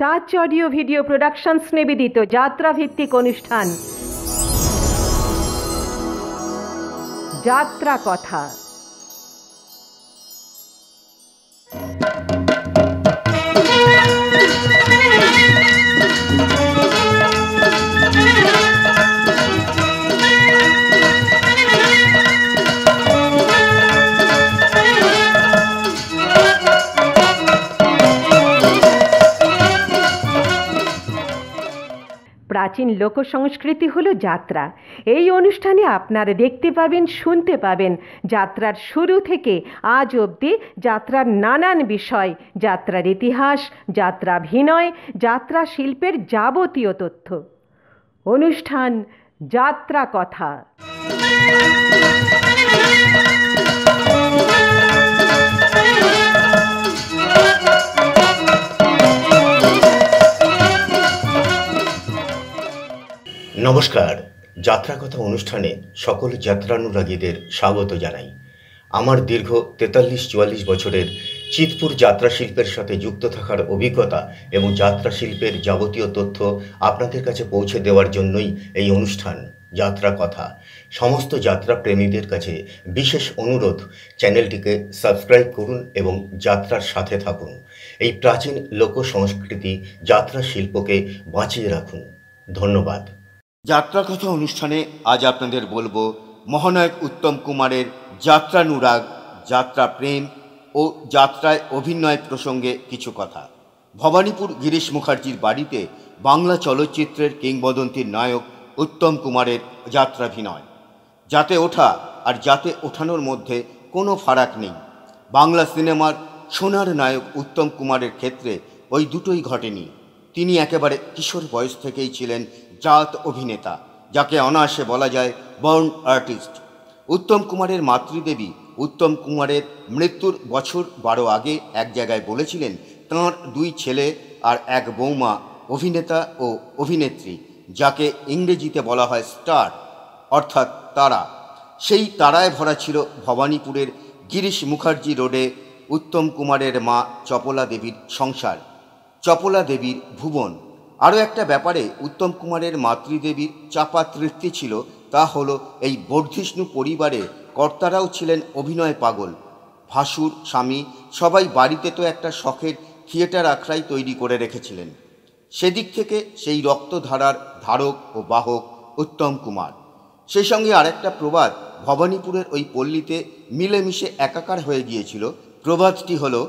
Touch audio video productions নিবেদিত যাত্রা ভিত্তিক অনুষ্ঠান যাত্রা কথা। প্রাচীন লোকসংস্কৃতি হলো যাত্রা। এই অনুষ্ঠানে আপনারা দেখতে পাবেন, শুনতে পাবেন যাত্রার শুরু থেকে আজ অবধি যাত্রার নানান বিষয়, যাত্রার ইতিহাস, যাত্রাভিনয়, যাত্রা শিল্পের যাবতীয় তথ্য। অনুষ্ঠান যাত্রা কথা। নমস্কার, যাত্রা কথা অনুষ্ঠানে সকল যাত্রানুরাগীদের স্বাগত জানাই। আমার দীর্ঘ 43-44 বছরের চিতপুর যাত্রা শিল্পের সাথে যুক্ত থাকার অভিজ্ঞতা এবং যাত্রা শিল্পের যাবতীয় তথ্য আপনাদের কাছে পৌঁছে দেওয়ার জন্যই এই অনুষ্ঠান যাত্রা কথা। সমস্ত যাত্রা প্রেমীদের কাছে বিশেষ অনুরোধ, চ্যানেলটিকে সাবস্ক্রাইব করুন এবং যাত্রার সাথে থাকুন। এই প্রাচীন লোক সংস্কৃতি যাত্রা শিল্পকে বাঁচিয়ে রাখুন। ধন্যবাদ। যাত্রা কথা অনুষ্ঠানে আজ আপনাদের বলবো মহানায়ক উত্তম কুমারের যাত্রানুরাগ, যাত্রা প্রেম ও যাত্রায় অভিনয় প্রসঙ্গে কিছু কথা। ভবানীপুর গিরিশ মুখার্জির বাড়িতে বাংলা চলচ্চিত্রের কিংবদন্তির নায়ক উত্তম কুমারের যাত্রাভিনয়। যাতে ওঠা আর যাতে ওঠানোর মধ্যে কোনো ফারাক নেই। বাংলা সিনেমার সোনার নায়ক উত্তম কুমারের ক্ষেত্রে ওই দুটোই ঘটেনি। তিনি একেবারে কিশোর বয়স থেকেই ছিলেন জাত অভিনেতা, যাকে অনায়াসে বলা যায় বর্ন আর্টিস্ট। উত্তম কুমারের মাতৃদেবী উত্তম কুমারের মৃত্যুর বছর 12 আগে এক জায়গায় বলেছিলেন তাঁর 2 ছেলে আর এক বৌমা অভিনেতা ও অভিনেত্রী, যাকে ইংরেজিতে বলা হয় স্টার, অর্থাৎ তারা। সেই তারায় ভরা ছিল ভবানীপুরের গিরিশ মুখার্জি রোডে উত্তম কুমারের মা চপলা দেবীর সংসার, চপলা দেবীর ভুবন। আরও একটা ব্যাপারে উত্তম কুমারের মাতৃদেবীর চাপা তৃপ্তি ছিল, তা হলো এই বর্ধিষ্ণু পরিবারে কর্তারাও ছিলেন অভিনয় পাগল। ভাসুর, স্বামী সবাই বাড়িতে তো একটা শখের থিয়েটার আখড়াই তৈরি করে রেখেছিলেন। সেদিক থেকে সেই রক্তধারার ধারক ও বাহক উত্তম কুমার। সেই সঙ্গে আরেকটা প্রবাদ ভবানীপুরের ওই পল্লীতে মিলেমিশে একাকার হয়ে গিয়েছিল। প্রবাদটি হলো,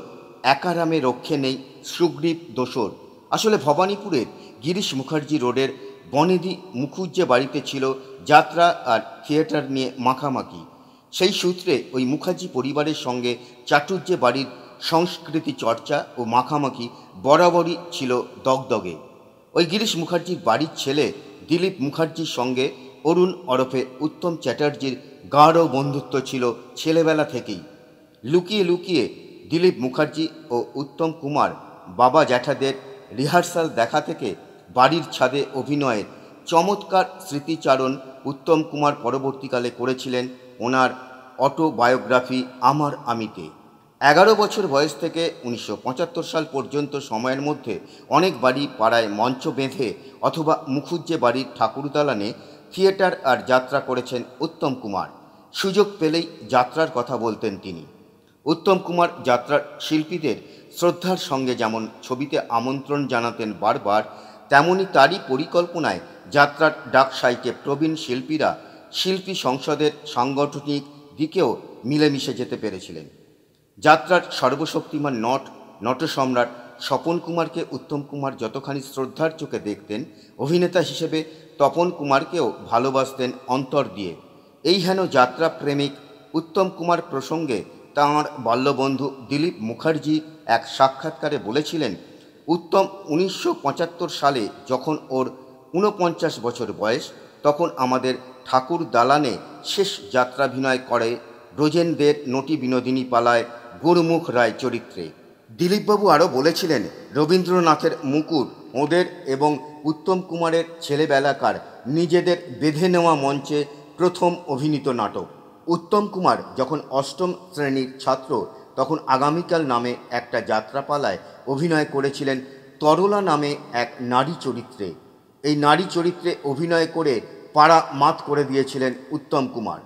একারামে রক্ষে নেই সুগ্রীব দোসর। আসলে ভবানীপুরের গিরিশ মুখার্জি রোডের বনেদি মুখুজ্জে বাড়িতে ছিল যাত্রা আর থিয়েটার নিয়ে মাখামাখি। সেই সূত্রে ওই মুখার্জি পরিবারের সঙ্গে চাটুর্যে বাড়ির সংস্কৃতি চর্চা ও মাখামাখি বরাবরই ছিল দগদগে। ওই গিরিশ মুখার্জির বাড়ির ছেলে দিলীপ মুখার্জির সঙ্গে অরুণ ওরফে উত্তম চ্যাটার্জির গাঢ় বন্ধুত্ব ছিল ছেলেবেলা থেকেই। লুকিয়ে লুকিয়ে দিলীপ মুখার্জি ও উত্তম কুমার বাবা জ্যাঠাদের রিহার্সাল দেখা থেকে বাড়ির ছাদে অভিনয়ের চমৎকার স্মৃতিচারণ উত্তম কুমার পরবর্তীকালে করেছিলেন ওনার অটোবায়োগ্রাফি আমার আমিতে। 11 বছর বয়স থেকে 1975 সাল পর্যন্ত সময়ের মধ্যে অনেক বাড়ি পাড়ায় মঞ্চ বেঁধে অথবা মুখুজ্জে বাড়ির ঠাকুর দালানে থিয়েটার আর যাত্রা করেছেন উত্তম কুমার। সুযোগ পেলেই যাত্রার কথা বলতেন তিনি। উত্তম কুমার যাত্রার শিল্পীদের শ্রদ্ধার সঙ্গে যেমন ছবিতে আমন্ত্রণ জানাতেন বারবার, তেমনি তারই পরিকল্পনায় যাত্রার ডাক সাইটে প্রবীণ শিল্পীরা শিল্পী সংসদের সাংগঠনিক দিকেও মিলেমিশে যেতে পেরেছিলেন। যাত্রার সর্বশক্তিমান নটসম্রাট স্বপন কুমারকে উত্তম কুমার যতখানি শ্রদ্ধার চোখে দেখতেন, অভিনেতা হিসেবে তপন কুমারকেও ভালোবাসতেন অন্তর দিয়ে। এই হেন যাত্রা প্রেমিক উত্তম কুমার প্রসঙ্গে তাঁর বাল্যবন্ধু দিলীপ মুখার্জি এক সাক্ষাৎকারে বলেছিলেন, উত্তম 1975 সালে যখন ওর 49 বছর বয়স, তখন আমাদের ঠাকুর দালানে শেষ যাত্রাভিনয় করে ব্রজেনদের নটি বিনোদিনী পালায় গুরুমুখ রায় চরিত্রে। দিলীপবাবু আরও বলেছিলেন, রবীন্দ্রনাথের মুকুট ওদের এবং উত্তম কুমারের ছেলেবেলাকার নিজেদের বেঁধে নেওয়া মঞ্চে প্রথম অভিনীত নাটক। উত্তম কুমার যখন 8ম শ্রেণীর ছাত্র, তখন আগামীকাল নামে একটা যাত্রাপালায় অভিনয় করেছিলেন তরলা নামে এক নারী চরিত্রে। এই নারী চরিত্রে অভিনয় করে পাড়া মাত করে দিয়েছিলেন উত্তম কুমার।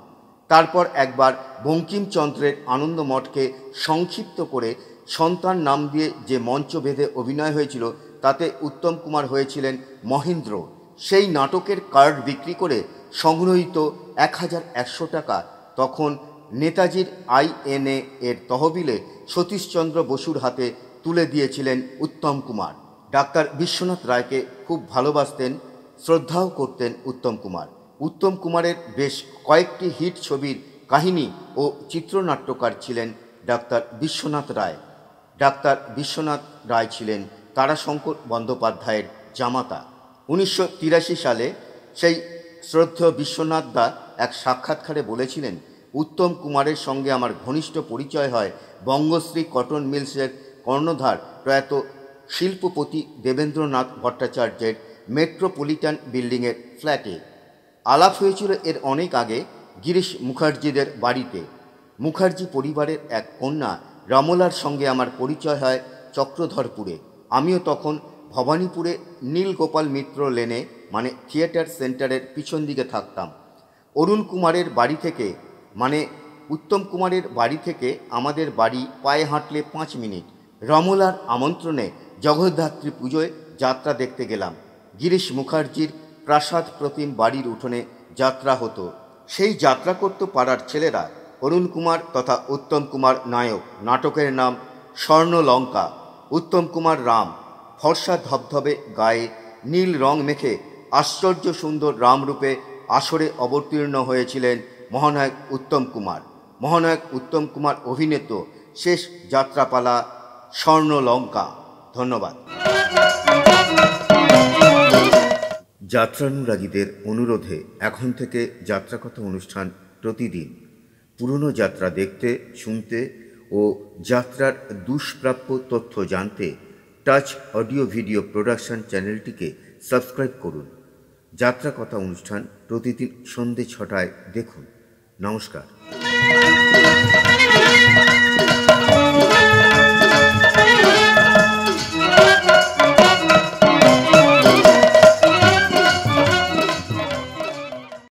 তারপর একবার বঙ্কিমচন্দ্রের আনন্দমঠকে সংক্ষিপ্ত করে সন্তান নাম দিয়ে যে মঞ্চ বেঁধে অভিনয় হয়েছিল তাতে উত্তম কুমার হয়েছিলেন মহেন্দ্র। সেই নাটকের কার্ড বিক্রি করে সংগ্রহীত 1100 টাকা তখন নেতাজির INA এর তহবিলে সতীশচন্দ্র বসুর হাতে তুলে দিয়েছিলেন উত্তম কুমার। ডাক্তার বিশ্বনাথ রায়কে খুব ভালোবাসতেন, শ্রদ্ধাও করতেন উত্তম কুমার। উত্তম কুমারের বেশ কয়েকটি হিট ছবির কাহিনী ও চিত্রনাট্যকার ছিলেন ডাক্তার বিশ্বনাথ রায়। ডাক্তার বিশ্বনাথ রায় ছিলেন তারাশঙ্কর বন্দ্যোপাধ্যায়ের জামাতা। 1983 সালে সেই শ্রদ্ধেয় বিশ্বনাথ দা এক সাক্ষাৎকারে বলেছিলেন, উত্তম কুমারের সঙ্গে আমার ঘনিষ্ঠ পরিচয় হয় বঙ্গশ্রী কটন মিলসের কর্ণধার প্রয়াত শিল্পপতি দেবেন্দ্রনাথ ভট্টাচার্যের মেট্রোপলিটন বিল্ডিংয়ের ফ্ল্যাটে। আলাপ হয়েছিল এর অনেক আগে গিরিশ মুখার্জিদের বাড়িতে। মুখার্জি পরিবারের এক কন্যা রমলার সঙ্গে আমার পরিচয় হয় চক্রধরপুরে। আমিও তখন ভবানীপুরে নীলগোপাল মিত্র লেনে মানে থিয়েটার সেন্টারের পিছন দিকে থাকতাম। অরুণ কুমারের বাড়ি থেকে মানে উত্তম কুমারের বাড়ি থেকে আমাদের বাড়ি পায়ে হাঁটলে 5 মিনিট। রমলার আমন্ত্রণে জগদ্ধাত্রী পুজোয় যাত্রা দেখতে গেলাম। গিরিশ মুখার্জির প্রাসাদ প্রতিম বাড়ির উঠোনে যাত্রা হতো। সেই যাত্রা করত পাড়ার ছেলেরা। অরুণ কুমার তথা উত্তম কুমার নায়ক। নাটকের নাম স্বর্ণলঙ্কা। উত্তম কুমার রাম। ফর্সা ধবধবে গায়ে নীল রং মেখে আশ্চর্য সুন্দর রামরূপে আসরে অবতীর্ণ হয়েছিলেন মহানায়ক উত্তম কুমার। মহানায়ক উত্তম কুমার অভিনীত শেষ যাত্রাপালা স্বর্ণলঙ্কা। ধন্যবাদ। যাত্রানুরাগীদের অনুরোধে এখন থেকে যাত্রাকথা অনুষ্ঠান প্রতিদিন। পুরনো যাত্রা দেখতে, শুনতে ও যাত্রার দুষ্প্রাপ্য তথ্য জানতে টাচ অডিও ভিডিও প্রোডাকশন চ্যানেলটিকে সাবস্ক্রাইব করুন। যাত্রাকথা অনুষ্ঠান প্রতিদিন সন্ধ্যে 6টায় দেখুন। নমস্কার।